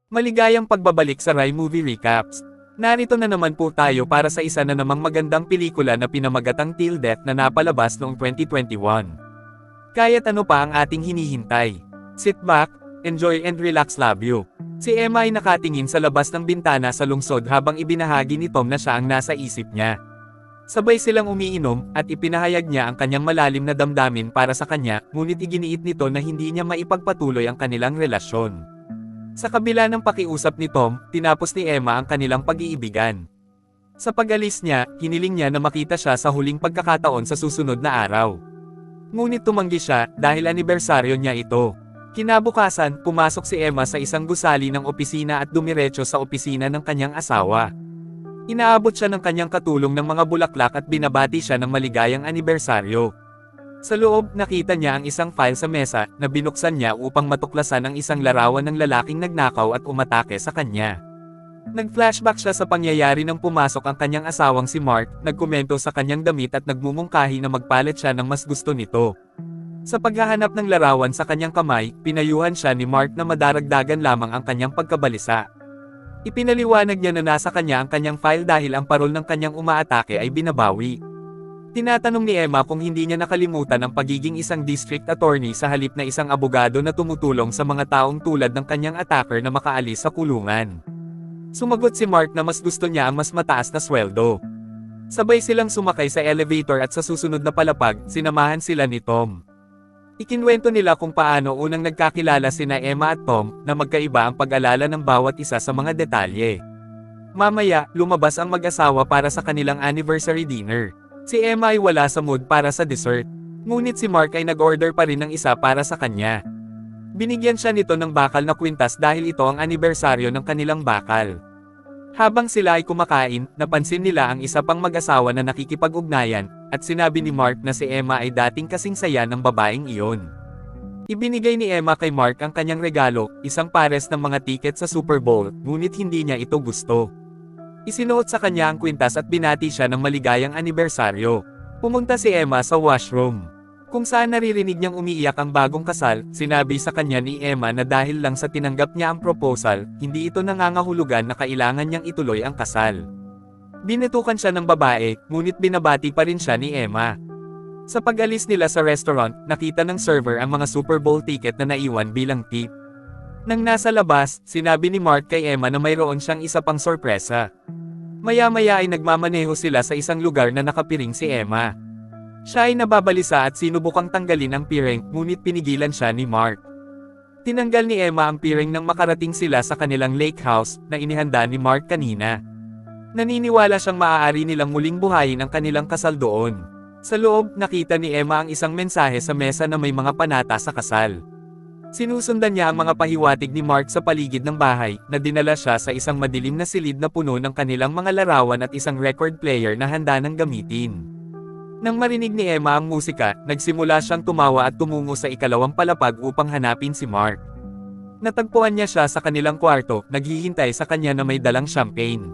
Maligayang pagbabalik sa Rai Movie Recaps. Narito na naman po tayo para sa isa na namang magandang pelikula na pinamagatang Till Death na napalabas noong 2021. Kaya't ano pa ang ating hinihintay? Sit back, enjoy and relax, love you. Si Emma ay nakatingin sa labas ng bintana sa lungsod habang ibinahagi ni Tom na siya ang nasa isip niya. Sabay silang umiinom at ipinahayag niya ang kanyang malalim na damdamin para sa kanya, ngunit iginiit nito na hindi niya maipagpatuloy ang kanilang relasyon. Sa kabila ng pakiusap ni Tom, tinapos ni Emma ang kanilang pag-iibigan. Sa pag-alis niya, hiniling niya na makita siya sa huling pagkakataon sa susunod na araw. Ngunit tumanggi siya dahil anibersaryo niya ito. Kinabukasan, pumasok si Emma sa isang gusali ng opisina at dumiretso sa opisina ng kanyang asawa. Inaabot siya ng kanyang katulong ng mga bulaklak at binabati siya ng maligayang anibersaryo. Sa loob, nakita niya ang isang file sa mesa na binuksan niya upang matuklasan ang isang larawan ng lalaking nagnakaw at umatake sa kanya. Nag-flashback siya sa pangyayari nang pumasok ang kanyang asawang si Mark, nagkomento sa kanyang damit at nagmumungkahi na magpalit siya ng mas gusto nito. Sa paghahanap ng larawan sa kanyang kamay, pinayuhan siya ni Mark na madaragdagan lamang ang kanyang pagkabalisa. Ipinaliwanag niya na nasa kanya ang kanyang file dahil ang parol ng kanyang umaatake ay binabawi. Tinatanong ni Emma kung hindi niya nakalimutan ang pagiging isang district attorney sa halip na isang abogado na tumutulong sa mga taong tulad ng kanyang attacker na makaalis sa kulungan. Sumagot si Mark na mas gusto niya ang mas mataas na sweldo. Sabay silang sumakay sa elevator at sa susunod na palapag, sinamahan sila ni Tom. Ikinwento nila kung paano unang nagkakilala sina Emma at Tom, na magkaiba ang pag-alala ng bawat isa sa mga detalye. Mamaya, lumabas ang mag-asawa para sa kanilang anniversary dinner. Si Emma ay wala sa mood para sa dessert. Ngunit si Mark ay nag-order pa rin ng isa para sa kanya. Binigyan siya nito ng bakal na kwintas dahil ito ang anibersaryo ng kanilang bakal. Habang sila ay kumakain, napansin nila ang isa pang mag-asawa na nakikipag-ugnayan, at sinabi ni Mark na si Emma ay dating kasing saya ng babaeng iyon. Ibinigay ni Emma kay Mark ang kanyang regalo, isang pares ng mga tiket sa Super Bowl, ngunit hindi niya ito gusto. Isinuot sa kanya ang kwintas at binati siya ng maligayang anibersaryo. Pumunta si Emma sa washroom. Kung saan naririnig niyang umiiyak ang bagong kasal, sinabi sa kanya ni Emma na dahil lang sa tinanggap niya ang proposal, hindi ito nangangahulugan na kailangan niyang ituloy ang kasal. Binutukan siya ng babae, ngunit binabati pa rin siya ni Emma. Sa pag-alis nila sa restaurant, nakita ng server ang mga Super Bowl ticket na naiwan bilang tip. Nang nasa labas, sinabi ni Mark kay Emma na mayroon siyang isa pang sorpresa. Maya-maya ay nagmamaneho sila sa isang lugar na nakapiring si Emma. Siya ay nababalisa at sinubukang tanggalin ang piring, ngunit pinigilan siya ni Mark. Tinanggal ni Emma ang piring nang makarating sila sa kanilang lake house, na inihanda ni Mark kanina. Naniniwala siyang maaari nilang muling buhayin ang kanilang kasal doon. Sa loob, nakita ni Emma ang isang mensahe sa mesa na may mga panata sa kasal. Sinusundan niya ang mga pahiwatig ni Mark sa paligid ng bahay, na dinala siya sa isang madilim na silid na puno ng kanilang mga larawan at isang record player na handa nang gamitin. Nang marinig ni Emma ang musika, nagsimula siyang tumawa at tumungo sa ikalawang palapag upang hanapin si Mark. Natagpuan niya siya sa kanilang kwarto, naghihintay sa kanya na may dalang champagne.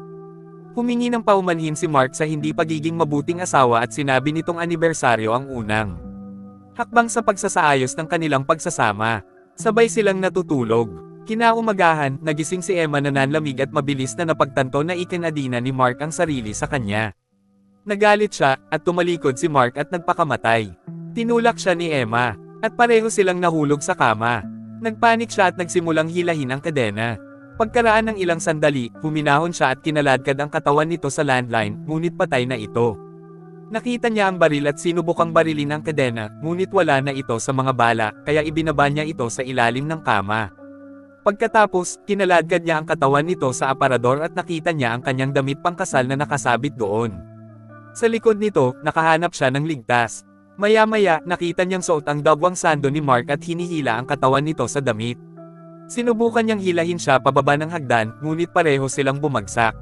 Humingi ng paumanhin si Mark sa hindi pagiging mabuting asawa at sinabi nitong anibersaryo ang unang hakbang sa pagsasaayos ng kanilang pagsasama. Sabay silang natutulog. Kinaumagahan, nagising si Emma na nanlamig at mabilis na napagtanto na ikinadina ni Mark ang sarili sa kanya. Nagalit siya, at tumalikod si Mark at nagpakamatay. Tinulak siya ni Emma, at pareho silang nahulog sa kama. Nagpanik siya at nagsimulang hilahin ang kadena. Pagkaraan ng ilang sandali, huminahon siya at kinaladkad ang katawan nito sa landline, ngunit patay na ito. Nakita niya ang baril at sinubukang barilin ang kadena, ngunit wala na ito sa mga bala, kaya ibinaba niya ito sa ilalim ng kama. Pagkatapos, kinaladkad niya ang katawan nito sa aparador at nakita niya ang kanyang damit pangkasal na nakasabit doon. Sa likod nito, nakahanap siya ng ligtas. Maya-maya, nakita niyang suot ang dagwang sando ni Mark at hinihila ang katawan nito sa damit. Sinubukan niyang hilahin siya pababa ng hagdan, ngunit pareho silang bumagsak.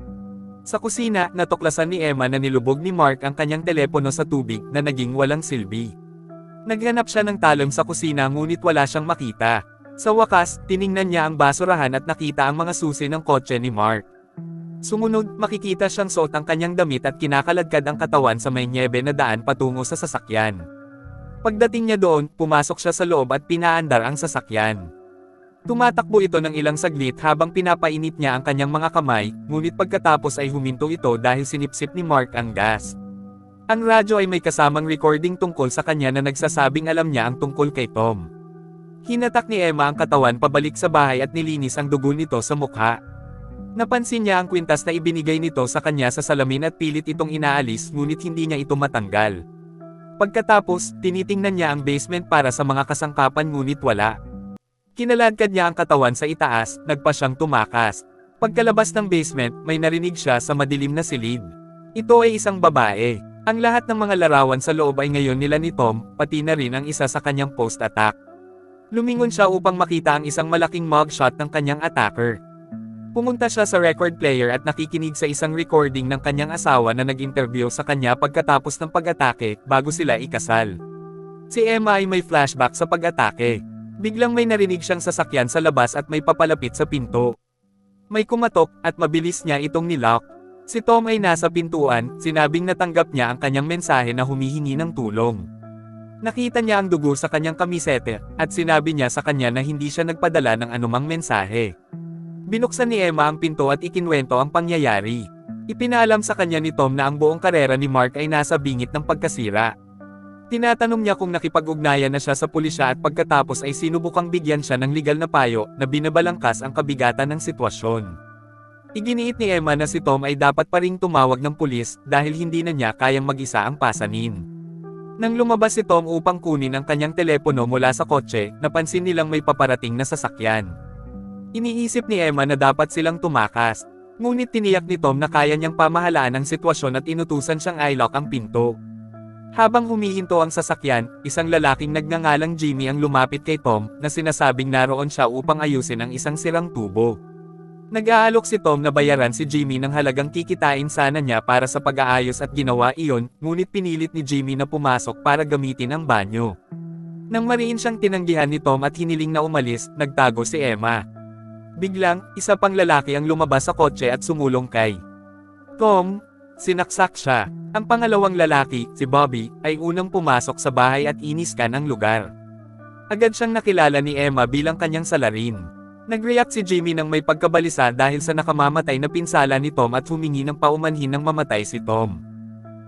Sa kusina, natuklasan ni Emma na nilubog ni Mark ang kanyang telepono sa tubig na naging walang silbi. Naghanap siya ng talon sa kusina ngunit wala siyang makita. Sa wakas, tiningnan niya ang basurahan at nakita ang mga susi ng kotse ni Mark. Sumunod, makikita siyang suot ang kanyang damit at kinakaladkad ang katawan sa may nyebe na daan patungo sa sasakyan. Pagdating niya doon, pumasok siya sa loob at pinaandar ang sasakyan. Tumatakbo ito ng ilang saglit habang pinapainit niya ang kanyang mga kamay, ngunit pagkatapos ay huminto ito dahil sinipsip ni Mark ang gas. Ang radyo ay may kasamang recording tungkol sa kanya na nagsasabing alam niya ang tungkol kay Tom. Hinatak ni Emma ang katawan pabalik sa bahay at nilinis ang dugo nito sa mukha. Napansin niya ang kwintas na ibinigay nito sa kanya sa salamin at pilit itong inaalis ngunit hindi niya ito matanggal. Pagkatapos, tinitingnan niya ang basement para sa mga kasangkapan ngunit wala. Kinaladkad niya ang katawan sa itaas, nagpa siyang tumakas. Pagkalabas ng basement, may narinig siya sa madilim na silid. Ito ay isang babae. Ang lahat ng mga larawan sa loob ay ngayon nila ni Tom, pati na rin ang isa sa kanyang post-attack. Lumingon siya upang makita ang isang malaking mugshot ng kanyang attacker. Pumunta siya sa record player at nakikinig sa isang recording ng kanyang asawa na nag-interview sa kanya pagkatapos ng pag-atake, bago sila ikasal. Si Emma ay may flashback sa pag-atake. Biglang may narinig siyang sasakyan sa labas at may papalapit sa pinto. May kumatok, at mabilis niya itong nilock. Si Tom ay nasa pintuan, sinabing natanggap niya ang kanyang mensahe na humihingi ng tulong. Nakita niya ang dugo sa kanyang kamisete, at sinabi niya sa kanya na hindi siya nagpadala ng anumang mensahe. Binuksan ni Emma ang pinto at ikinwento ang pangyayari. Ipinaalam sa kanya ni Tom na ang buong karera ni Mark ay nasa bingit ng pagkasira. Tinatanong niya kung nakipag-ugnayan na siya sa pulisya at pagkatapos ay sinubukang bigyan siya ng legal na payo na binabalangkas ang kabigatan ng sitwasyon. Iginiit ni Emma na si Tom ay dapat pa ring tumawag ng pulis dahil hindi na niya kayang mag-isa ang pasanin. Nang lumabas si Tom upang kunin ang kanyang telepono mula sa kotse, napansin nilang may paparating na sasakyan. Iniisip ni Emma na dapat silang tumakas, ngunit tiniyak ni Tom na kaya niyang pamahalaan ang sitwasyon at inutusan siyang i-lock ang pinto. Habang humihinto ang sasakyan, isang lalaking nagngangalang Jimmy ang lumapit kay Tom na sinasabing naroon siya upang ayusin ang isang sirang tubo. Nag-aalok si Tom na bayaran si Jimmy ng halagang kikitain sana niya para sa pag-aayos at ginawa iyon, ngunit pinilit ni Jimmy na pumasok para gamitin ang banyo. Nang mariin siyang tinanggihan ni Tom at hiniling na umalis, nagtago si Emma. Biglang, isa pang lalaki ang lumabas sa kotse at sumulong kay Tom. Sinaksak siya. Ang pangalawang lalaki, si Bobby, ay unang pumasok sa bahay at iniskan ang lugar. Agad siyang nakilala ni Emma bilang kanyang salarin. Nag-react si Jimmy nang may pagkabalisa dahil sa nakamamatay na pinsala ni Tom at humingi ng paumanhin nang mamatay si Tom.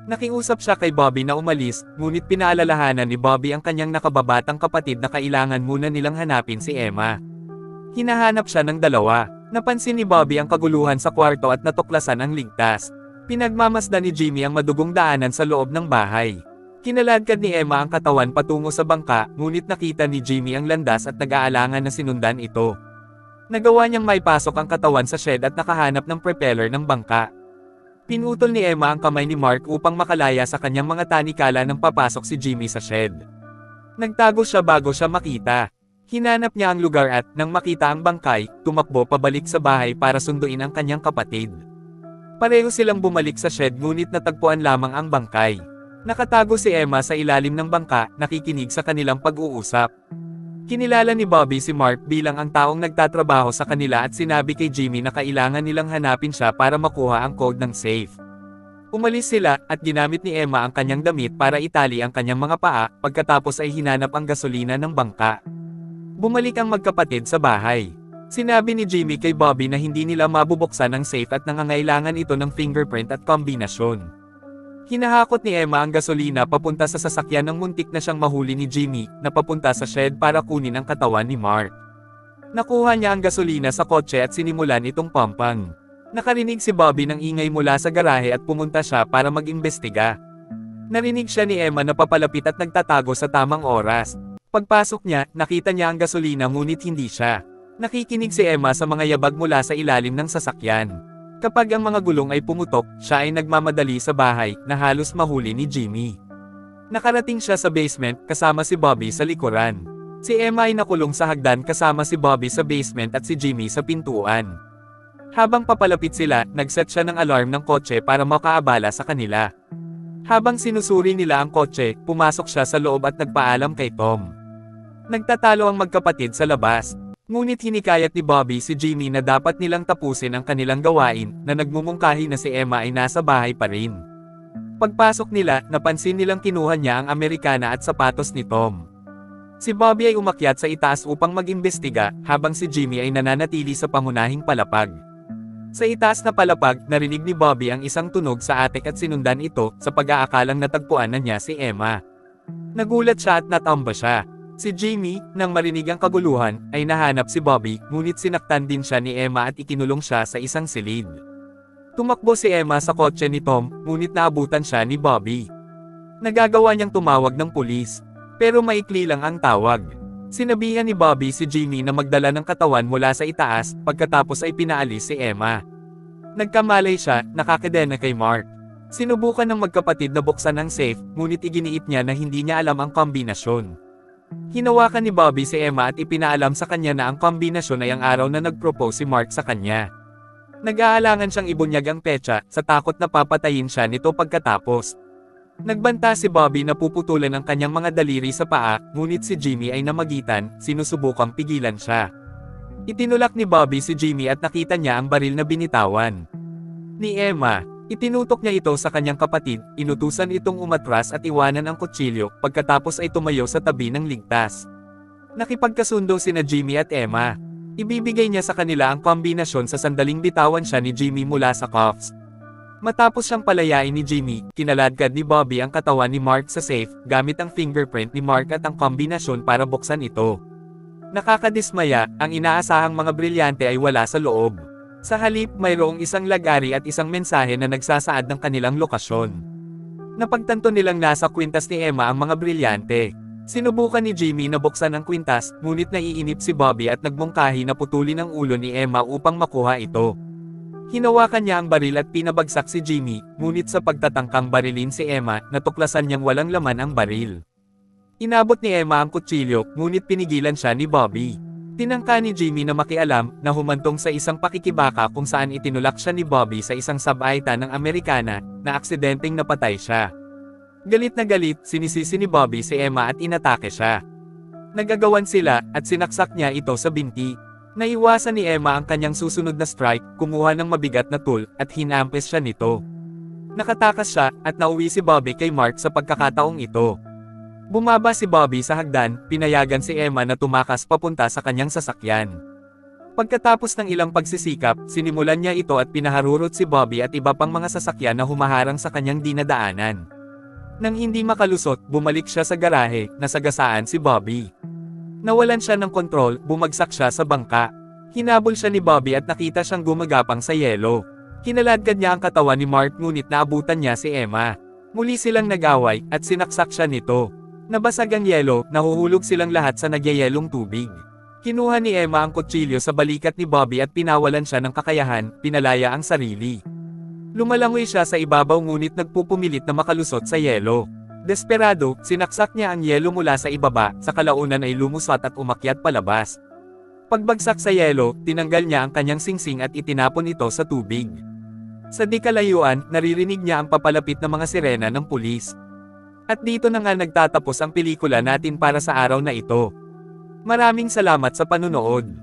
Nakiusap siya kay Bobby na umalis, ngunit pinaalalahanan ni Bobby ang kanyang nakababatang kapatid na kailangan muna nilang hanapin si Emma. Hinahanap siya ng dalawa. Napansin ni Bobby ang kaguluhan sa kwarto at natuklasan ang ligtas. Pinagmamasdan ni Jimmy ang madugong daanan sa loob ng bahay. Kinaladkad ni Emma ang katawan patungo sa bangka, ngunit nakita ni Jimmy ang landas at nag-aalangan na sinundan ito. Nagawa niyang maipasok ang katawan sa shed at nakahanap ng propeller ng bangka. Pinutol ni Emma ang kamay ni Mark upang makalaya sa kanyang mga tanikala nang papasok si Jimmy sa shed. Nagtago siya bago siya makita. Hinanap niya ang lugar at, nang makita ang bangkay, tumakbo pabalik sa bahay para sunduin ang kanyang kapatid. Pareho silang bumalik sa shed ngunit natagpuan lamang ang bangkay. Nakatago si Emma sa ilalim ng bangka, nakikinig sa kanilang pag-uusap. Kinilala ni Bobby si Mark bilang ang taong nagtatrabaho sa kanila at sinabi kay Jimmy na kailangan nilang hanapin siya para makuha ang code ng safe. Umalis sila, at ginamit ni Emma ang kanyang damit para itali ang kanyang mga paa, pagkatapos ay hinanap ang gasolina ng bangka. Bumalik ang magkapatid sa bahay. Sinabi ni Jimmy kay Bobby na hindi nila mabubuksan ang safe at nangangailangan ito ng fingerprint at kombinasyon. Hinahakot ni Emma ang gasolina papunta sa sasakyan ng muntik na siyang mahuli ni Jimmy, na papunta sa shed para kunin ang katawan ni Mark. Nakuha niya ang gasolina sa kotse at sinimulan itong pampang. Nakarinig si Bobby ng ingay mula sa garahe at pumunta siya para mag-imbestiga. Narinig siya ni Emma na papalapit at nagtatago sa tamang oras. Pagpasok niya, nakita niya ang gasolina ngunit hindi siya. Nakikinig si Emma sa mga yabag mula sa ilalim ng sasakyan. Kapag ang mga gulong ay pumutok, siya ay nagmamadali sa bahay, na halos mahuli ni Jimmy. Nakarating siya sa basement, kasama si Bobby sa likuran. Si Emma ay nakulong sa hagdan kasama si Bobby sa basement at si Jimmy sa pintuan. Habang papalapit sila, nagset siya ng alarm ng kotse para makaabala sa kanila. Habang sinusuri nila ang kotse, pumasok siya sa loob at nagpaalam kay Tom. Nagtatalo ang magkapatid sa labas. Ngunit hinikayat ni Bobby si Jimmy na dapat nilang tapusin ang kanilang gawain, na nagmumungkahi na si Emma ay nasa bahay pa rin. Pagpasok nila, napansin nilang kinuha niya ang Amerikana at sapatos ni Tom. Si Bobby ay umakyat sa itaas upang mag-imbestiga, habang si Jimmy ay nananatili sa pangunahing palapag. Sa itaas na palapag, narinig ni Bobby ang isang tunog sa attic at sinundan ito, sa pag-aakalang natagpuan na niya si Emma. Nagulat siya at natamba siya. Si Jimmy, nang marinig ang kaguluhan, ay nahanap si Bobby, ngunit sinaktan din siya ni Emma at ikinulong siya sa isang silid. Tumakbo si Emma sa kotse ni Tom, ngunit naabutan siya ni Bobby. Nagagawa niyang tumawag ng pulis, pero maikli lang ang tawag. Sinabihan ni Bobby si Jimmy na magdala ng katawan mula sa itaas, pagkatapos ay pinaalis si Emma. Nagkamalay siya, nakakadena kay Mark. Sinubukan ng magkapatid na buksan ang safe, ngunit iginiit niya na hindi niya alam ang kombinasyon. Hinawakan ni Bobby si Emma at ipinaalam sa kanya na ang kombinasyon ay ang araw na nag-propose si Mark sa kanya. Nag-aalangan siyang ibunyag ang petsa, sa takot na papatayin siya nito pagkatapos. Nagbanta si Bobby na puputulan ang kanyang mga daliri sa paa, ngunit si Jimmy ay namagitan, sinusubukang pigilan siya. Itinulak ni Bobby si Jimmy at nakita niya ang baril na binitawan ni Emma. Itinutok niya ito sa kanyang kapatid, inutusan itong umatras at iwanan ang kutsilyo, pagkatapos ay tumayo sa tabi ng ligtas. Nakipagkasundo sina Jimmy at Emma. Ibibigay niya sa kanila ang kombinasyon sa sandaling bitawan siya ni Jimmy mula sa cuffs. Matapos siyang palayain ni Jimmy, kinaladkad ni Bobby ang katawan ni Mark sa safe, gamit ang fingerprint ni Mark at ang kombinasyon para buksan ito. Nakakadismaya, ang inaasahang mga brilyante ay wala sa loob. Sa halip, mayroong isang lagari at isang mensahe na nagsasaad ng kanilang lokasyon. Napagtanto nilang nasa kwintas ni Emma ang mga brilyante. Sinubukan ni Jimmy na buksan ang kwintas, ngunit naiinip si Bobby at nagmungkahi na putulin ang ulo ni Emma upang makuha ito. Hinawakan niya ang baril at pinabagsak si Jimmy, ngunit sa pagtatangkang barilin si Emma, natuklasan niyang walang laman ang baril. Inabot ni Emma ang kutsilyo, ngunit pinigilan siya ni Bobby. Tinangka ni Jimmy na makialam, na humantong sa isang pakikibaka kung saan itinulak siya ni Bobby sa isang subaita ng Amerikana, na aksidenteng napatay siya. Galit na galit, sinisisi ni Bobby si Emma at inatake siya. Nagagawan sila, at sinaksak niya ito sa binti. Naiwasan ni Emma ang kanyang susunod na strike, kumuha ng mabigat na tool, at hinampes siya nito. Nakatakas siya, at nauwi si Bobby kay Mark sa pagkakataong ito. Bumaba si Bobby sa hagdan, pinayagan si Emma na tumakas papunta sa kanyang sasakyan. Pagkatapos ng ilang pagsisikap, sinimulan niya ito at pinaharurot si Bobby at iba pang mga sasakyan na humaharang sa kanyang dinadaanan. Nang hindi makalusot, bumalik siya sa garahe, nasagasaan si Bobby. Nawalan siya ng kontrol, bumagsak siya sa bangka. Hinabol siya ni Bobby at nakita siyang gumagapang sa yelo. Kinaladkad niya ang katawan ni Mark ngunit naabutan niya si Emma. Muli silang nag-away, at sinaksak siya nito. Nabasag ang yelo, nahuhulog silang lahat sa nagyayelong tubig. Kinuha ni Emma ang kutsilyo sa balikat ni Bobby at pinawalan siya ng kakayahan, pinalaya ang sarili. Lumalangoy siya sa ibabaw ngunit nagpupumilit na makalusot sa yelo. Desperado, sinaksak niya ang yelo mula sa ibaba, sa kalaunan ay lumusot at umakyat palabas. Pagbagsak sa yelo, tinanggal niya ang kanyang singsing at itinapon ito sa tubig. Sa di kalayuan, naririnig niya ang papalapit na mga sirena ng pulis. At dito na nga nagtatapos ang pelikula natin para sa araw na ito. Maraming salamat sa panunood.